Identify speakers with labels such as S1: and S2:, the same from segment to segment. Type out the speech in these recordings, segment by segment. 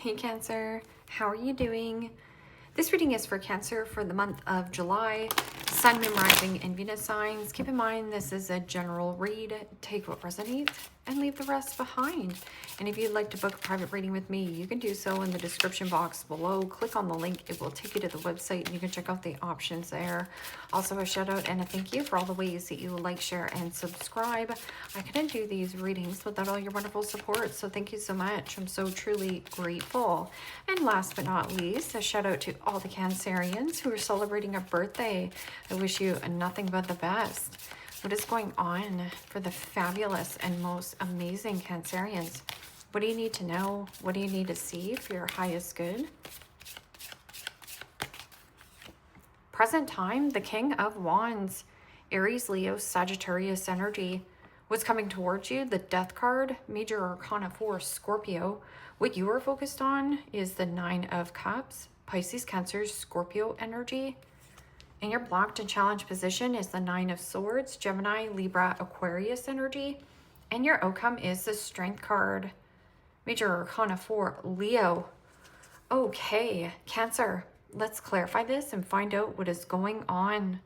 S1: Hey Cancer, how are you doing? This reading is for Cancer for the month of July. Sun, Moon, Rising, and Venus signs. Keep in mind this is a general read. Take what resonates and leave the rest behind. And if you'd like to book a private reading with me, you can do so in the description box below. Click on the link. It will take you to the website and you can check out the options there. Also a shout out and a thank you for all the ways that you like, share, and subscribe. I couldn't do these readings without all your wonderful support, so thank you so much. I'm so truly grateful. And last but not least, a shout out to all the Cancerians who are celebrating a birthday. I wish you nothing but the best. What is going on for the fabulous and most amazing Cancerians? What do you need to know? What do you need to see for your highest good? Present time, the King of Wands, Aries, Leo, Sagittarius energy. What's coming towards you? The Death card, Major Arcana 4, Scorpio. What you are focused on is the Nine of Cups, Pisces, Cancer, Scorpio energy. In your blocked and challenged position is the Nine of Swords, Gemini, Libra, Aquarius energy. And your outcome is the Strength card, Major Arcana 4, Leo. Okay, Cancer, let's clarify this and find out what is going on.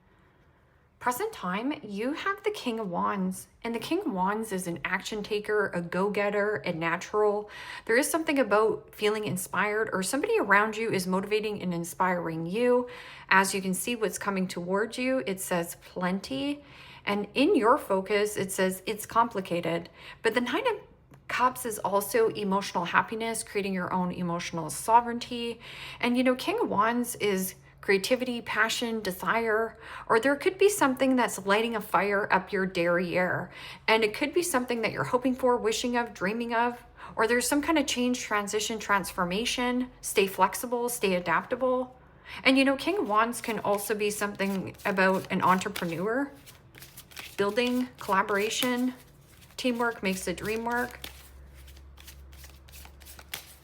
S1: Present time, you have the King of Wands, and the King of Wands is an action taker, a go-getter, a natural. There is something about feeling inspired, or somebody around you is motivating and inspiring you. As you can see what's coming towards you, it says plenty, and in your focus, it says it's complicated. But the Nine of Cups is also emotional happiness, creating your own emotional sovereignty. And you know, King of Wands is creativity, passion, desire, or there could be something that's lighting a fire up your derriere. And it could be something that you're hoping for, wishing of, dreaming of, or there's some kind of change, transition, transformation. Stay flexible, stay adaptable. And you know, King of Wands can also be something about an entrepreneur, building, collaboration, teamwork makes the dream work.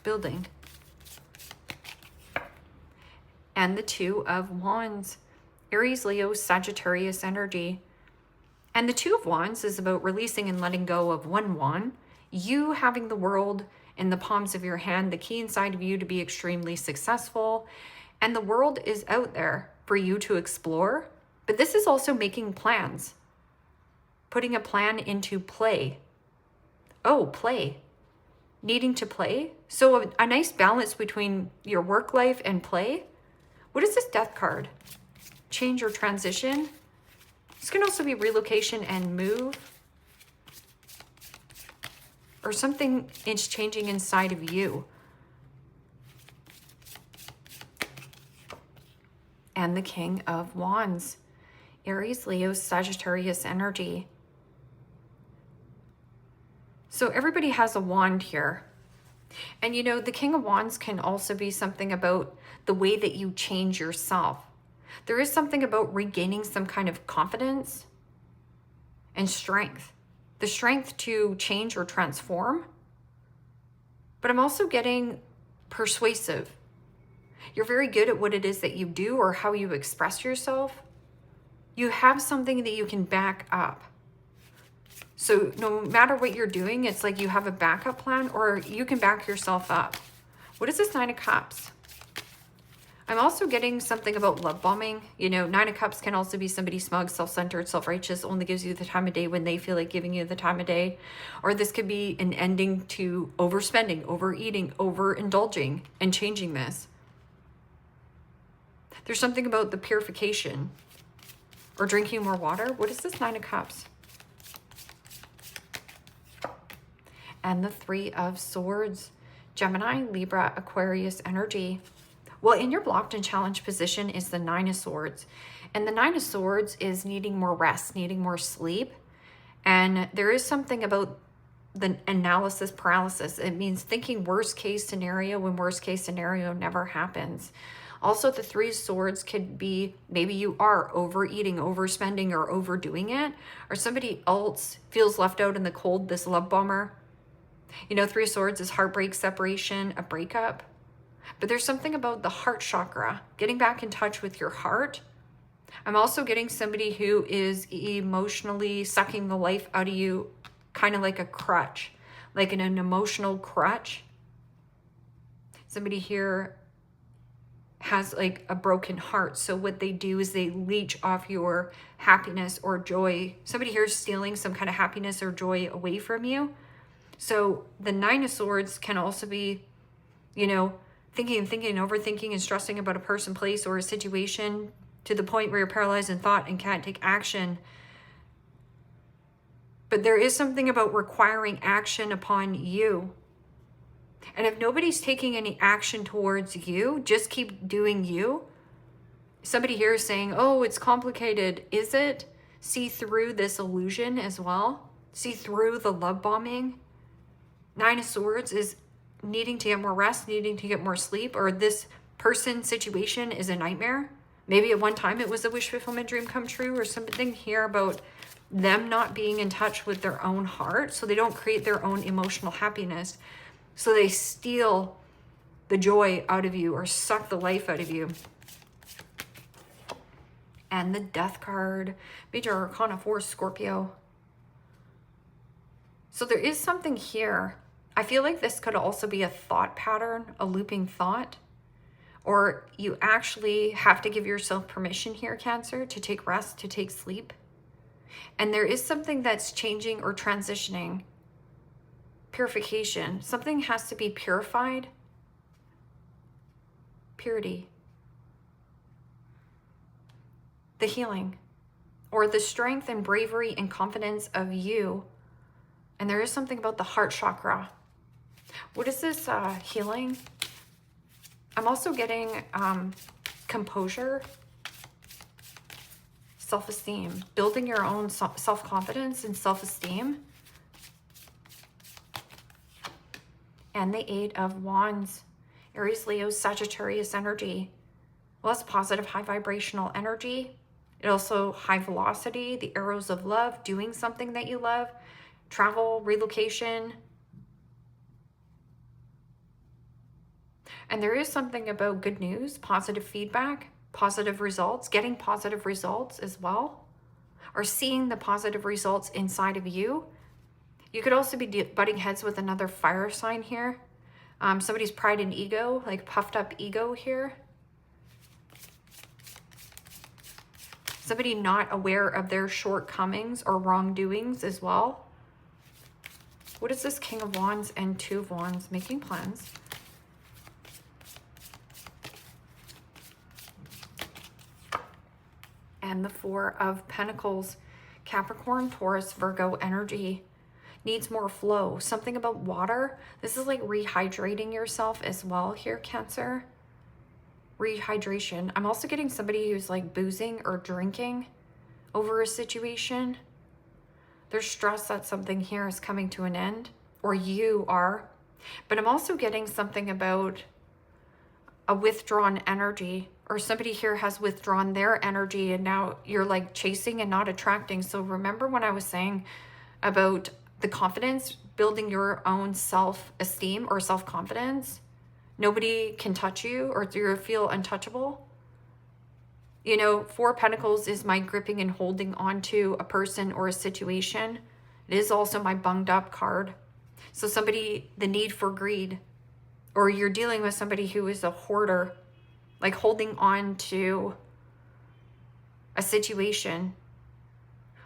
S1: Building. And the Two of Wands, Aries, Leo, Sagittarius energy. And the Two of Wands is about releasing and letting go of one wand, you having the world in the palms of your hand, the key inside of you to be extremely successful. And the world is out there for you to explore. But this is also making plans, putting a plan into play. Oh, play. Needing to play. So a nice balance between your work life and play. What is this Death card? Change or transition. This can also be relocation and move. Or something is changing inside of you. And the King of Wands, Aries, Leo, Sagittarius energy. So everybody has a wand here. And you know, the King of Wands can also be something about the way that you change yourself. There is something about regaining some kind of confidence and strength. The strength to change or transform. But I'm also getting persuasive. You're very good at what it is that you do or how you express yourself. You have something that you can back up. So no matter what you're doing, it's like you have a backup plan or you can back yourself up. What is this Nine of Cups? I'm also getting something about love bombing. You know, Nine of Cups can also be somebody smug, self-centered, self-righteous, only gives you the time of day when they feel like giving you the time of day. Or this could be an ending to overspending, overeating, overindulging, and changing this. There's something about the purification or drinking more water. What is this Nine of Cups? And the Three of Swords, Gemini, Libra, Aquarius energy. Well, in your blocked and challenged position is the Nine of Swords. And the Nine of Swords is needing more rest, needing more sleep. And there is something about the analysis paralysis. It means thinking worst case scenario when worst case scenario never happens. Also, the Three of Swords could be maybe you are overeating, overspending, or overdoing it. Or somebody else feels left out in the cold, this love bomber. You know, Three of Swords is heartbreak, separation, a breakup. But there's something about the heart chakra, getting back in touch with your heart. I'm also getting somebody who is emotionally sucking the life out of you, kind of like a crutch, like an emotional crutch. Somebody here has like a broken heart. So what they do is they leech off your happiness or joy. Somebody here is stealing some kind of happiness or joy away from you. So the Nine of Swords can also be, you know, thinking and overthinking and stressing about a person, place, or a situation to the point where you're paralyzed in thought and can't take action. But there is something about requiring action upon you. And if nobody's taking any action towards you, just keep doing you. Somebody here is saying, oh, it's complicated. Is it? See through this illusion as well. See through the love bombing. Nine of Swords is needing to get more rest, needing to get more sleep, or this person situation is a nightmare. Maybe at one time it was a wish fulfillment dream come true, or something here about them not being in touch with their own heart, so they don't create their own emotional happiness. So they steal the joy out of you or suck the life out of you. And the Death card, Major Arcana 4, Scorpio. So there is something here. I feel like this could also be a thought pattern, a looping thought. Or you actually have to give yourself permission here, Cancer, to take rest, to take sleep. And there is something that's changing or transitioning. Purification. Something has to be purified. Purity. The healing. Or the strength and bravery and confidence of you. And there is something about the heart chakra. What is this healing? I'm also getting composure, self-esteem, building your own self-confidence and self-esteem. And the Eight of Wands, Aries, Leo, Sagittarius energy. Well, that's positive, high vibrational energy. It also high velocity, the arrows of love, doing something that you love, travel, relocation. And there is something about good news, positive feedback, positive results, getting positive results as well, or seeing the positive results inside of you. You could also be butting heads with another fire sign here. Somebody's pride and ego, like puffed up ego here. Somebody not aware of their shortcomings or wrongdoings as well. What is this King of Wands and Two of Wands? Making plans. And the Four of Pentacles, Capricorn, Taurus, Virgo energy. Needs more flow. Something about water. This is like rehydrating yourself as well here, Cancer. Rehydration. I'm also getting somebody who's like boozing or drinking over a situation. There's stress that something here is coming to an end, or you are. But I'm also getting something about a withdrawn energy, or somebody here has withdrawn their energy and now you're like chasing and not attracting. So remember when I was saying about the confidence, building your own self-esteem or self-confidence? Nobody can touch you, or you feel untouchable. You know, Four of Pentacles is my gripping and holding on to a person or a situation. It is also my bunged up card. So somebody, the need for greed, or you're dealing with somebody who is a hoarder, like holding on to a situation,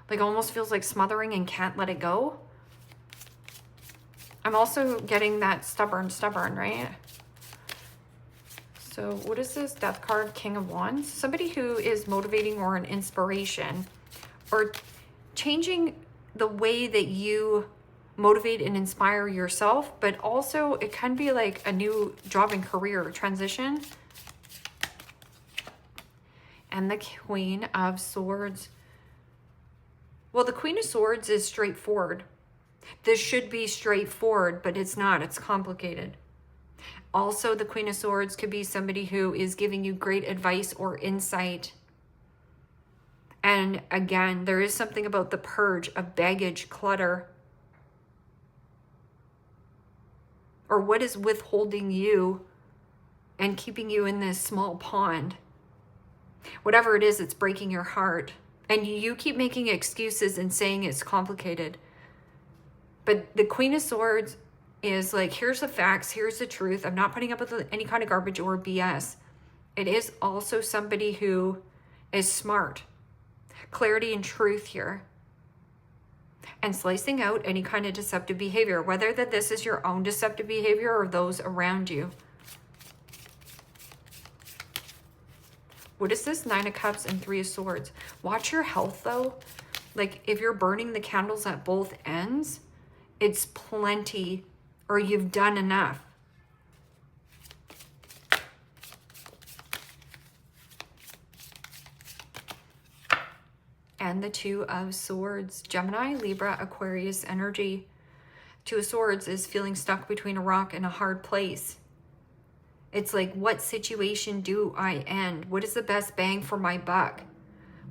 S1: like almost feels like smothering and can't let it go. I'm also getting that stubborn, right? So what is this Death card? King of Wands. Somebody who is motivating or an inspiration, or changing the way that you motivate and inspire yourself, but also it can be like a new job and career transition. And the Queen of Swords. Well, the Queen of Swords is straightforward. This should be straightforward, but it's not. It's complicated. Also, the Queen of Swords could be somebody who is giving you great advice or insight. And again, there is something about the purge of baggage, clutter. Or what is withholding you and keeping you in this small pond. Whatever it is, it's breaking your heart. And you keep making excuses and saying it's complicated. But the Queen of Swords is like, here's the facts, here's the truth. I'm not putting up with any kind of garbage or BS. It is also somebody who is smart. Clarity and truth here. And slicing out any kind of deceptive behavior, whether that this is your own deceptive behavior or those around you. What is this? 9 of Cups and 3 of Swords. Watch your health though. Like if you're burning the candles at both ends, it's plenty, or you've done enough. And the 2 of Swords. Gemini, Libra, Aquarius energy. 2 of Swords is feeling stuck between a rock and a hard place. It's like, what situation do I end? What is the best bang for my buck?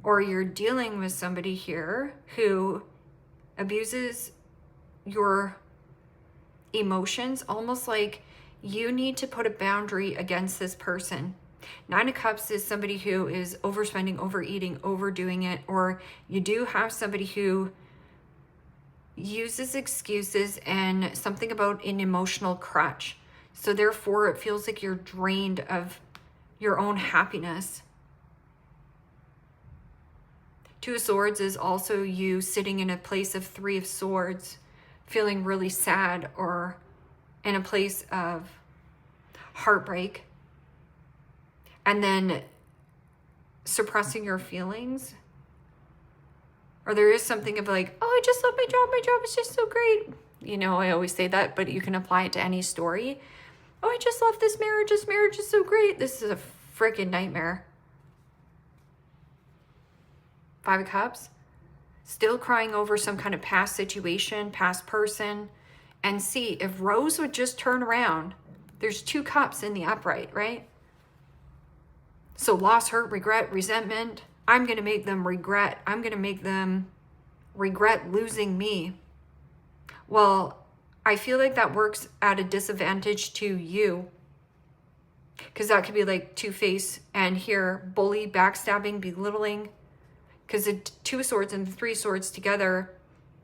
S1: Or you're dealing with somebody here who abuses your emotions, almost like you need to put a boundary against this person. 9 of Cups is somebody who is overspending, overeating, overdoing it, or you do have somebody who uses excuses and something about an emotional crutch. So therefore, it feels like you're drained of your own happiness. 2 of Swords is also you sitting in a place of 3 of Swords, feeling really sad or in a place of heartbreak. And then suppressing your feelings. Or there is something of like, oh, I just love my job. My job is just so great. You know, I always say that, but you can apply it to any story. Oh, I just love this marriage. This marriage is so great. This is a freaking nightmare. 5 of Cups. Still crying over some kind of past situation, past person. And see, if Rose would just turn around, there's 2 cups in the upright, right? So loss, hurt, regret, resentment. I'm going to make them regret. I'm going to make them regret losing me. Well, I feel like that works at a disadvantage to you. Because that could be like two-face, and here, bully, backstabbing, belittling. Because the 2 of Swords and the 3 of Swords together,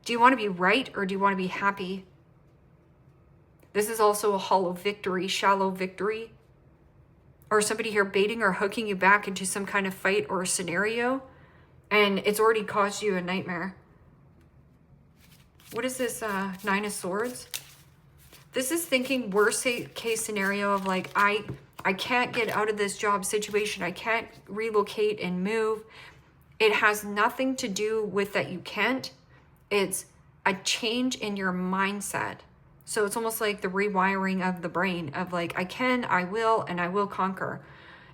S1: do you want to be right or do you want to be happy? This is also a hollow victory, shallow victory. Or somebody here baiting or hooking you back into some kind of fight or scenario, and it's already caused you a nightmare. What is this 9 of Swords? This is thinking worst case scenario of like, I can't get out of this job situation. I can't relocate and move. It has nothing to do with that you can't. It's a change in your mindset. So it's almost like the rewiring of the brain of like, I can, I will, and I will conquer.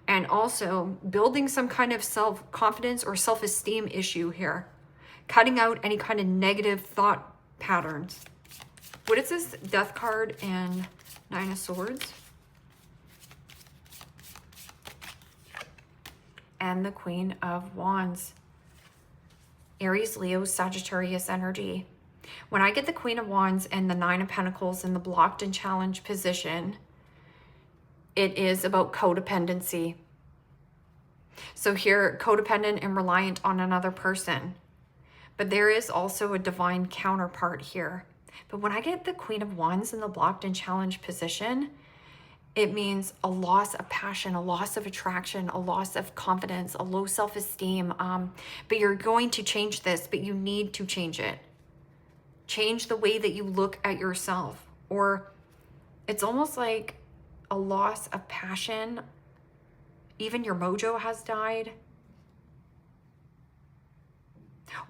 S1: And also building some kind of self-confidence or self-esteem issue here. Cutting out any kind of negative thought patterns. What is this? Death card and 9 of Swords. And the Queen of Wands. Aries, Leo, Sagittarius energy. When I get the Queen of Wands and the 9 of Pentacles in the blocked and challenged position, it is about codependency. So here, codependent and reliant on another person. But there is also a divine counterpart here. But when I get the Queen of Wands in the blocked and challenged position, it means a loss of passion, a loss of attraction, a loss of confidence, a low self-esteem. But you're going to change this, but you need to change it. Change the way that you look at yourself. Or it's almost like a loss of passion. Even your mojo has died.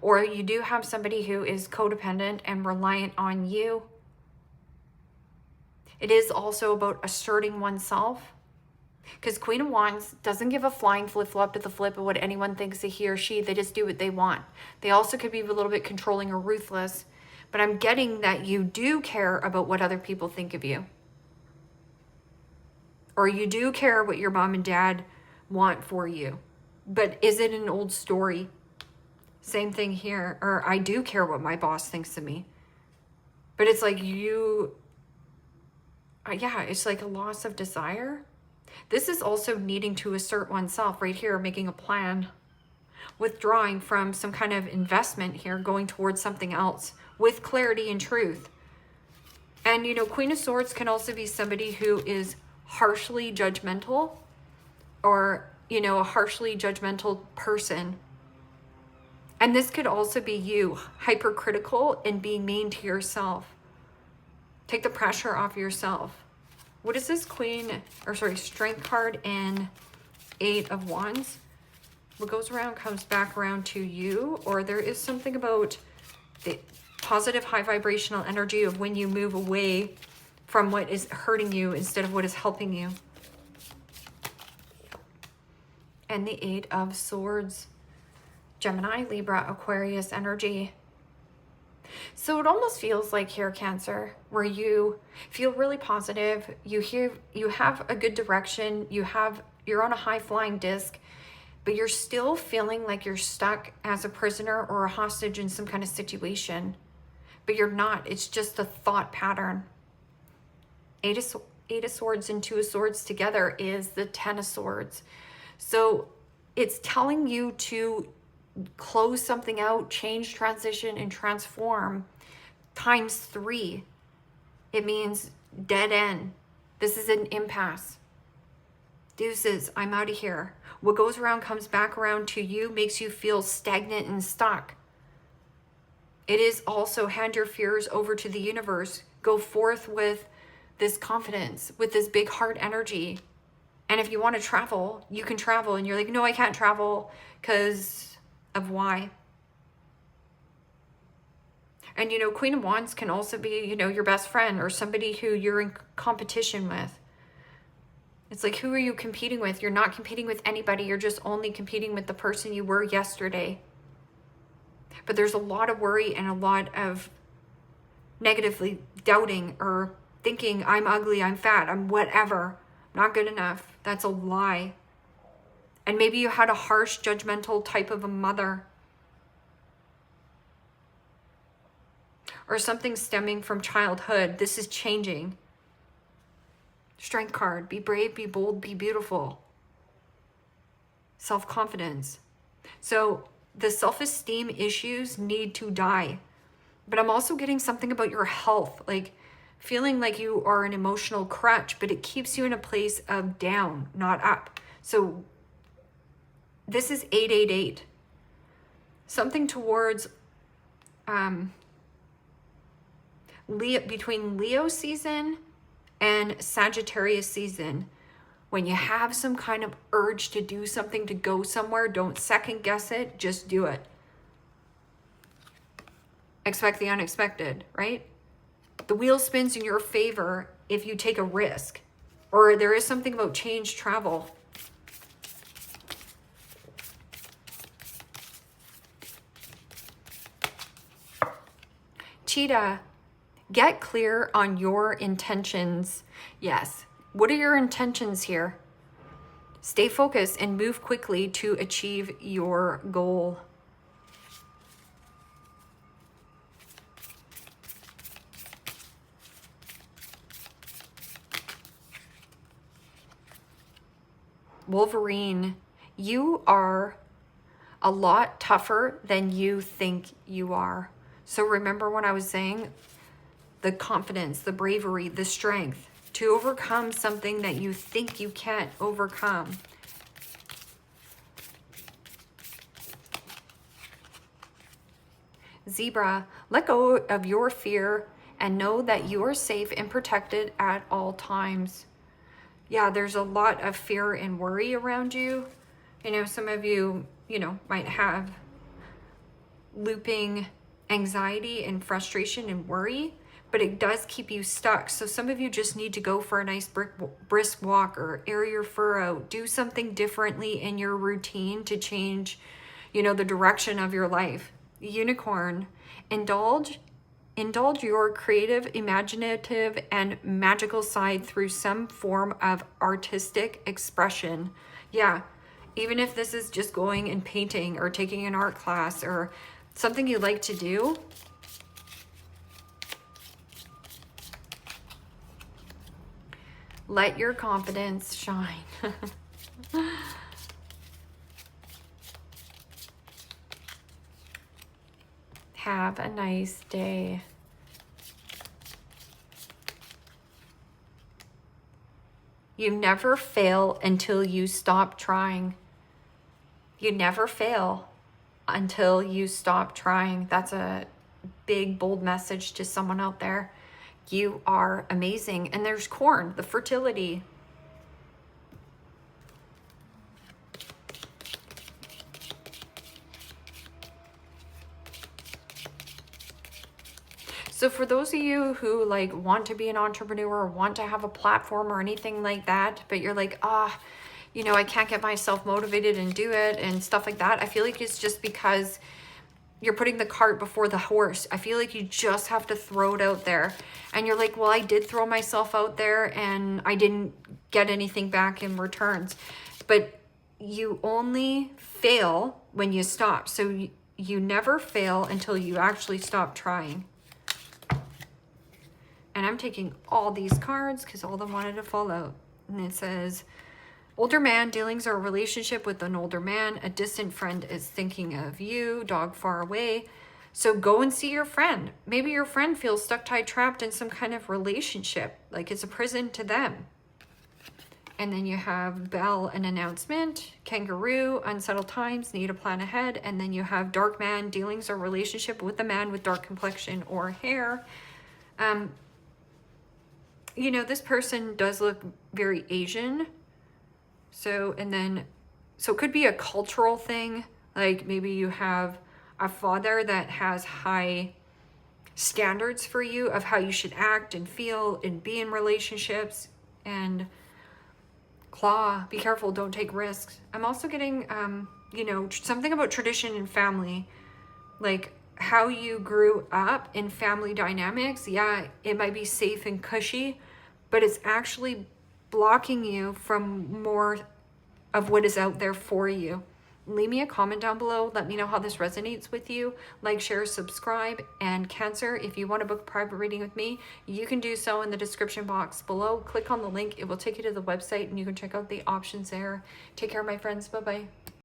S1: Or you do have somebody who is codependent and reliant on you. It is also about asserting oneself. Because Queen of Wands doesn't give a flying flip-flop to the flip of what anyone thinks of he or she. They just do what they want. They also could be a little bit controlling or ruthless. But I'm getting that you do care about what other people think of you. Or you do care what your mom and dad want for you. But is it an old story? Same thing here. Or I do care what my boss thinks of me. But it's like you... yeah, it's like a loss of desire. This is also needing to assert oneself right here, making a plan. Withdrawing from some kind of investment here, going towards something else with clarity and truth. And, you know, Queen of Swords can also be somebody who is harshly judgmental, or, you know, a harshly judgmental person. And this could also be you, hypercritical and being mean to yourself. Take the pressure off yourself. What is this Strength card and 8 of Wands? What goes around comes back around to you, or there is something about the positive high vibrational energy of when you move away from what is hurting you instead of what is helping you. And the 8 of Swords. Gemini, Libra, Aquarius energy. So it almost feels like here, Cancer, where you feel really positive, you have a good direction, you're on a high flying disc, but you're still feeling like you're stuck as a prisoner or a hostage in some kind of situation. But you're not. It's just a thought pattern. 8 of Swords and 2 of Swords together is the 10 of Swords. So it's telling you to close something out, change, transition, and transform times 3. It means dead end. This is an impasse. Deuces, I'm out of here. What goes around comes back around to you, makes you feel stagnant and stuck. It is also hand your fears over to the universe. Go forth with this confidence, with this big heart energy. And if you want to travel, you can travel. And you're like, no, I can't travel because of why. And, you know, Queen of Wands can also be, you know, your best friend or somebody who you're in competition with. It's like, who are you competing with? You're not competing with anybody. You're just only competing with the person you were yesterday. But there's a lot of worry and a lot of negatively doubting or thinking, I'm ugly, I'm fat, I'm whatever, not good enough. That's a lie. And maybe you had a harsh, judgmental type of a mother. Or something stemming from childhood. This is changing. Strength card. Be brave, be bold, be beautiful. Self-confidence. So the self-esteem issues need to die. But I'm also getting something about your health. Like feeling like you are an emotional crutch, but it keeps you in a place of down, not up. So this is 888. Something towards between Leo season and Sagittarius season. When you have some kind of urge to do something, to go somewhere, don't second guess it, just do it. Expect the unexpected, right? The wheel spins in your favor if you take a risk. Or there is something about change, travel. Cheetah, get clear on your intentions. Yes. What are your intentions here? Stay focused and move quickly to achieve your goal. Wolverine, you are a lot tougher than you think you are. So remember when I was saying the confidence, the bravery, the strength to overcome something that you think you can't overcome. Zebra, let go of your fear and know that you are safe and protected at all times. Yeah, there's a lot of fear and worry around you. You know, some of you, you know, might have looping anxiety and frustration and worry, but it does keep you stuck. So some of you just need to go for a nice brisk walk or air your fur out. Do something differently in your routine to change, you know, the direction of your life. Unicorn, indulge your creative, imaginative, and magical side through some form of artistic expression. Yeah, even if this is just going and painting or taking an art class or something you like to do. Let your confidence shine. Have a nice day. You never fail until you stop trying. You never fail until you stop trying. That's a big, bold message to someone out there. You are amazing. And there's corn, the fertility. So for those of you who like want to be an entrepreneur or want to have a platform or anything like that, but you're like, you know, I can't get myself motivated and do it and stuff like that. I feel like it's just because you're putting the cart before the horse. I feel like you just have to throw it out there. And you're like, well, I did throw myself out there and I didn't get anything back in returns. But you only fail when you stop. So you never fail until you actually stop trying. And I'm taking all these cards because all of them wanted to fall out. And it says, older man, dealings are a relationship with an older man. A distant friend is thinking of you, dog far away. So go and see your friend. Maybe your friend feels stuck, tied, trapped in some kind of relationship. Like it's a prison to them. And then you have bell, an announcement, kangaroo, unsettled times, need a plan ahead. And then you have dark man, dealings or relationship with a man with dark complexion or hair. You know, this person does look very Asian. So it could be a cultural thing. Like maybe you have a father that has high standards for you of how you should act and feel and be in relationships. And claw, be careful, don't take risks. I'm also getting, you know, something about tradition and family. Like how you grew up in family dynamics. Yeah, it might be safe and cushy, but it's actually blocking you from more of what is out there for you. Leave me a comment down below. Let me know how this resonates with you. Like, share, subscribe. And Cancer, if you want to book a private reading with me, you can do so in the description box below. Click on the link. It will take you to the website and you can check out the options there. Take care, my friends. Bye-bye.